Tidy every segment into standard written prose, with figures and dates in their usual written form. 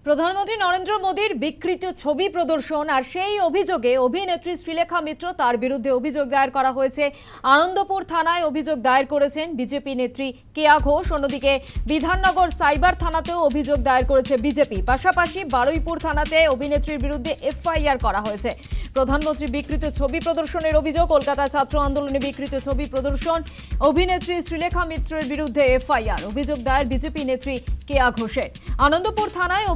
প্রধানমন্ত্রী নরেন্দ্র মোদীর বিকৃত ছবি প্রদর্শন আর সেই অভিযোগে অভিনেত্রী শ্রীলেখা মিত্র তার বিরুদ্ধে অভিযোগ দায়ের করা হয়েছে। আনন্দপুর থানায় অভিযোগ দায়ের করেছেন বিজেপি নেত্রী কেয়া ঘোষ। অন্যদিকে বিধাননগর সাইবার থানাতেও অভিযোগ দায়ের করেছে বিজেপি। পাশাপাশি বারুইপুর থানাতে অভিনেত্রীর বিরুদ্ধে এফআইআর করা হয়েছে। প্রধানমন্ত্রী বিকৃত ছবি প্রদর্শনের অভিযোগ, কলকাতায় ছাত্র আন্দোলনে বিকৃত ছবি প্রদর্শন, অভিনেত্রী শ্রীলেখা মিত্রের বিরুদ্ধে এফআইআর, অভিযোগ দায়ের বিজেপি নেত্রী কেয়া ঘোষের। আনন্দপুর থানায়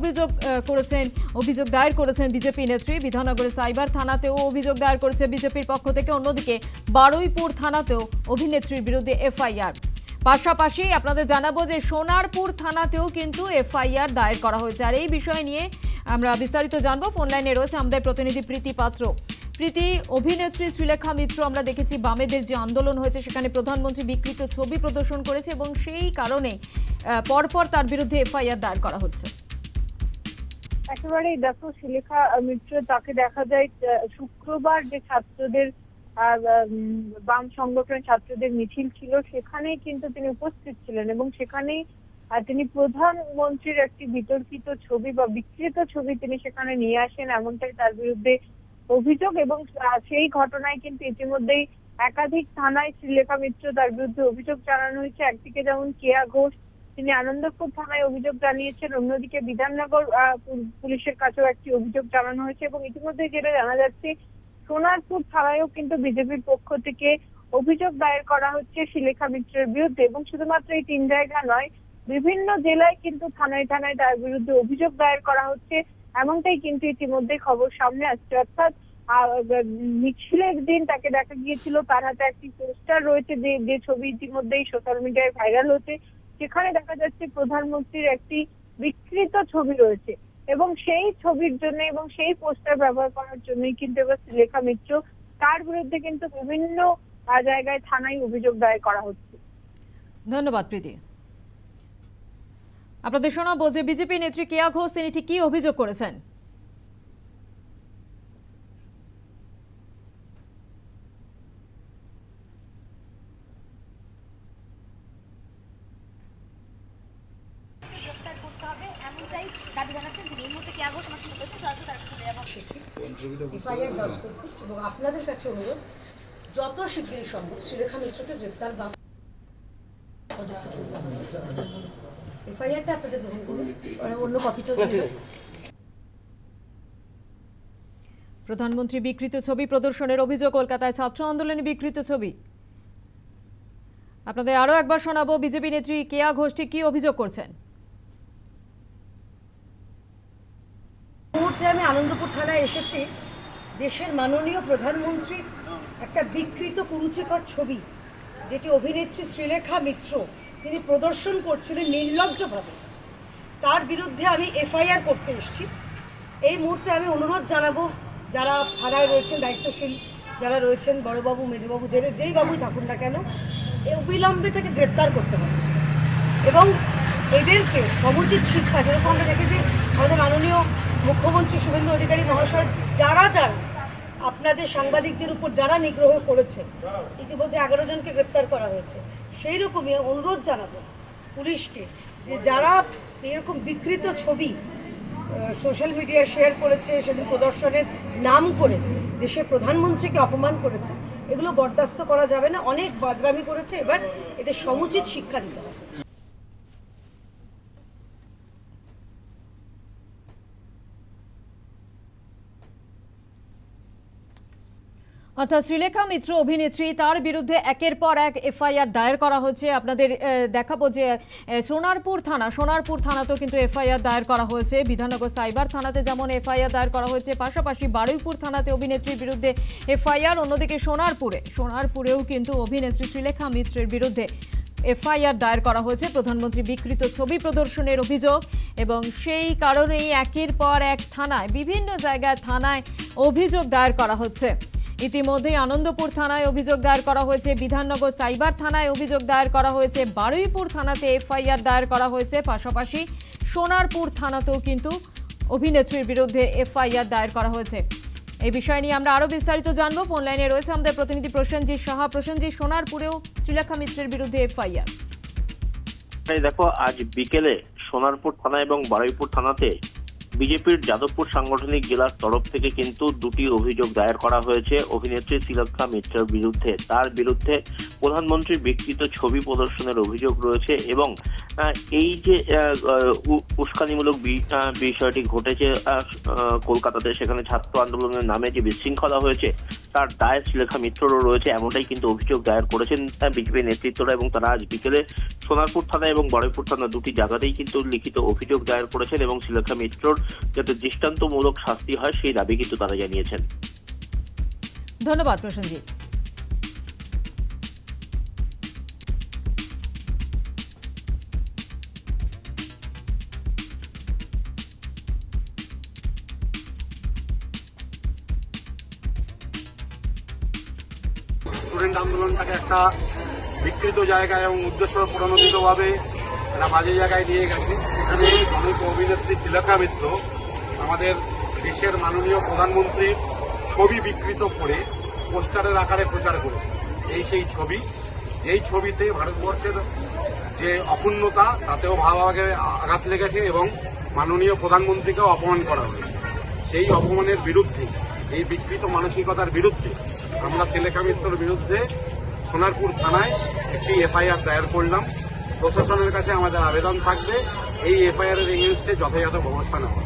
অভিযোগ দায়ের করেছেন বিজেপি নেত্রী। বিধাননগরের সাইবার থানাতেও অভিযোগ দায়ের করেছে বিজেপির পক্ষ থেকে। অন্যদিকে বারুইপুর থানাতেও অভিনেত্রীর বিরুদ্ধে এফআইআর। পাশাপাশি আপনাদের জানাবো যে সোনারপুর থানাতেও কিন্তু এফআইআর দায়ের করা হয়েছে। আর এই বিষয় নিয়ে আমরা বিস্তারিত জানবো। ফোন লাইনে রয়েছে আমাদের প্রতিনিধি প্রীতি পাত্র। প্রীতি, অভিনেত্রী শ্রীলেখা মিত্র, আমরা দেখেছি বামেদের যে আন্দোলন হয়েছে সেখানে প্রধানমন্ত্রী বিকৃত ছবি প্রদর্শন করেছে এবং সেই কারণে পরপর তার বিরুদ্ধে এফআইআর দায়ের করা হচ্ছে। একেবারেই দেখো, শ্রীলেখা মিত্র তাকে দেখা যায় শুক্রবার যে ছাত্রদের বাম সংগঠন ছাত্রদের মিছিল ছিল সেখানেই কিন্তু তিনি উপস্থিত ছিলেন এবং সেখানেই তিনি প্রধানমন্ত্রীর একটি বিতর্কিত ছবি বা বিকৃত ছবি তিনি সেখানে নিয়ে আসেন, এমনটাই তার বিরুদ্ধে অভিযোগ। এবং সেই ঘটনায় কিন্তু ইতিমধ্যেই একাধিক থানায় শ্রীলেখা মিত্র তার বিরুদ্ধে অভিযোগ জানানো হয়েছে। একদিকে যেমন কেয়া ঘোষ তিনি আনন্দপুর থানায় অভিযোগ জানিয়েছেন, অন্যদিকে বিধাননগর পুলিশের কাছেও একটি অভিযোগ জানানো হয়েছে এবং ইতিমধ্যে যেটা জানা যাচ্ছে সোনারপুর থানায়ও কিন্তু বিজেপির পক্ষ থেকে অভিযোগ দায়ের করা হচ্ছে শ্রীলেখা মিত্রের বিরুদ্ধে। এবং শুধুমাত্র এই 3 জায়গা নয়, বিভিন্ন জেলায় কিন্তু থানায় থানায় তার বিরুদ্ধে অভিযোগ দায়ের করা হচ্ছে, এমনটাই কিন্তু ইতিমধ্যে খবর সামনে আসছে। অর্থাৎ মিছিলের দিন তাকে দেখা গিয়েছিল, তার হাতে একটি পোস্টার রয়েছে যে ছবি ইতিমধ্যেই সোশ্যাল মিডিয়ায় ভাইরাল হচ্ছে। সেখানে দেখা যাচ্ছে প্রধানমন্ত্রীর একটি বিকৃত ছবি রয়েছে এবং সেই ছবির জন্য এবং সেই পোস্টার ব্যবহার করার জন্যই কিন্তু এবার শ্রীলেখা মিত্র তার বিরুদ্ধে কিন্তু বিভিন্ন জায়গায় থানায় অভিযোগ দায়ের করা হচ্ছে। ধন্যবাদ প্রীতি। আপনাদের শোনাবো যে বিজেপি নেত্রী কেয়া ঘোষ তিনি ঠিক কি অভিযোগ করেছেন। এবং আপনাদের কাছে অনুরোধ যত শীঘ্রই সম্ভব শ্রীলেখা মিত্রকে গ্রেপ্তার বা এফআইআরটা আপনাদের গ্রহণ করুন, অন্য কপিটা। প্রধানমন্ত্রী বিকৃত ছবি প্রদর্শনের অভিযোগ, কলকাতায় ছাত্র আন্দোলনে বিকৃত ছবি। আপনাদের আরো একবার শোনাবো বিজেপি নেত্রী কেয়া ঘোষ ঠিক কি অভিযোগ করছেন। মুহূর্তে আমি আনন্দপুর থানায় এসেছি। দেশের মাননীয় প্রধানমন্ত্রী একটা বিকৃত কুরুচিকর ছবি যেটি অভিনেত্রী শ্রীলেখা মিত্র তিনি প্রদর্শন করছিলেন নির্লজ্জভাবে, তার বিরুদ্ধে আমি এফআইআর করতে এসেছি। এই মুহূর্তে আমি অনুরোধ জানাবো যারা থানায় রয়েছেন দায়িত্বশীল, যারা রয়েছেন বড়বাবু মেজবাবু যেই বাবুই থাকুন না কেন, অবিলম্বে থেকে গ্রেপ্তার করতে হবে এবং এদেরকে সমুচিত শিক্ষা, যেরকম আমরা দেখেছি আমাদের মাননীয় মুখ্যমন্ত্রী শুভেন্দু অধিকারী মহাশয় যারা আপনাদের সাংবাদিকদের উপর যারা নিগ্রহ করেছে, ইতিমধ্যে 11 জনকে গ্রেপ্তার করা হয়েছে। সেই রকমই অনুরোধ জানাবো পুলিশকে যে যারা এরকম বিকৃত ছবি সোশ্যাল মিডিয়ায় শেয়ার করেছে, সেদিন প্রদর্শনের নাম করে দেশের প্রধানমন্ত্রীকে অপমান করেছে, এগুলো বরদাস্ত করা যাবে না। অনেক বাদরামি করেছে, এবার এদের সমুচিত শিক্ষা দিতে হবে। অর্থাৎ শ্রীলেখা মিত্র অভিনেত্রী, তার বিরুদ্ধে একের পর এক এফআইআর দায়ের করা হচ্ছে। আপনাদের দেখাবো যে সোনারপুর থানাতেও কিন্তু এফআইআর দায়ের করা হয়েছে। বিধাননগর সাইবার থানাতে যেমন এফআইআর দায়ের করা হয়েছে, পাশাপাশি বারুইপুর থানাতে অভিনেত্রীর বিরুদ্ধে এফআইআর। অন্যদিকে সোনারপুরেও কিন্তু অভিনেত্রী শ্রীলেখা মিত্রের বিরুদ্ধে এফআইআর দায়ের করা হয়েছে প্রধানমন্ত্রী বিকৃত ছবি প্রদর্শনের অভিযোগ। এবং সেই কারণেই একের পর এক থানায়, বিভিন্ন জায়গায় থানায় অভিযোগ দায়ের করা হচ্ছে। ইতিমধ্যে আনন্দপুর থানায় অভিযোগ দায়ের করা হয়েছে, বিধাননগর সাইবার থানায় অভিযোগ দায়ের করা হয়েছে, বারুইপুর থানাতে এফআইআর দায়ের করা হয়েছে, পাশাপাশি সোনারপুর থানাতেও কিন্তু অভিনেত্রীর বিরুদ্ধে এফআইআর দায়ের করা হয়েছে। এই বিষয় নিয়ে আমরা আরো বিস্তারিত জানবো। ফোন লাইনে রয়েছে আমাদের প্রতিনিধি প্রসেনজিৎ সাহা। প্রসেনজিৎ, সোনারপুরেও শ্রীলেখা মিত্রের বিরুদ্ধে এফআইআর। দেখো, আজ বিকেলে সোনারপুর থানা এবং বারুইপুর থানাতে বিজেপির যাদবপুর সাংগঠনিক জেলার তরফ থেকে কিন্তু দুটি অভিযোগ দায়ের করা হয়েছে অভিনেত্রী শ্রীলেখা মিত্রের বিরুদ্ধে। তার বিরুদ্ধে প্রধানমন্ত্রীর বিকৃত ছবি প্রদর্শনের অভিযোগ রয়েছে এবং এই যে উস্কানিমূলক বিষয়টি ঘটেছে কলকাতাতে, সেখানে ছাত্র আন্দোলনের নামে যে বিশৃঙ্খলা হয়েছে তার দায় শ্রীলেখা মিত্ররও রয়েছে, এমনটাই কিন্তু অভিযোগ দায়ের করেছেন বিজেপি নেতৃত্বরা। এবং তারা আজ বিকেলে সোনারপুর থানা এবং বড়াইপুর থানা দুটি জায়গাতেই কিন্তু লিখিত অভিযোগ দায়ের করেছেন এবং শ্রীলেখা মিত্রর যাতে দৃষ্টান্তমূলক শাস্তি হয় সেই দাবি কিন্তু তারা জানিয়েছেন। ধন্যবাদ প্রসেনজিৎ। স্টুডেন্ট আন্দোলনটাকে একটা বিকৃত জায়গায় এবং উদ্দেশ্য প্রণোদিতভাবে একটা বাজে জায়গায় নিয়ে গেছে। এখানে জনৈক অভিনেত্রী শ্রীলেখা মিত্র আমাদের দেশের মাননীয় প্রধানমন্ত্রীর ছবি বিকৃত করে পোস্টারের আকারে প্রচার করেছে। এই সেই ছবি, যেই ছবিতে ভারতবর্ষের যে অক্ষুণ্ণতা তাতেও ভাবাগে আঘাত লেগেছে এবং মাননীয় প্রধানমন্ত্রীকেও অপমান করা হয়েছে। সেই অপমানের বিরুদ্ধে, এই বিকৃত মানসিকতার বিরুদ্ধে আমরা শ্রীলেখা মিত্রর বিরুদ্ধে সোনারপুর থানায় একটি এফআইআর দায়ের করলাম। প্রশাসনের কাছে আমাদের আবেদন থাকবে এই এফআইআর এর এগেইনস্টে যথাযথ ব্যবস্থা নেওয়া।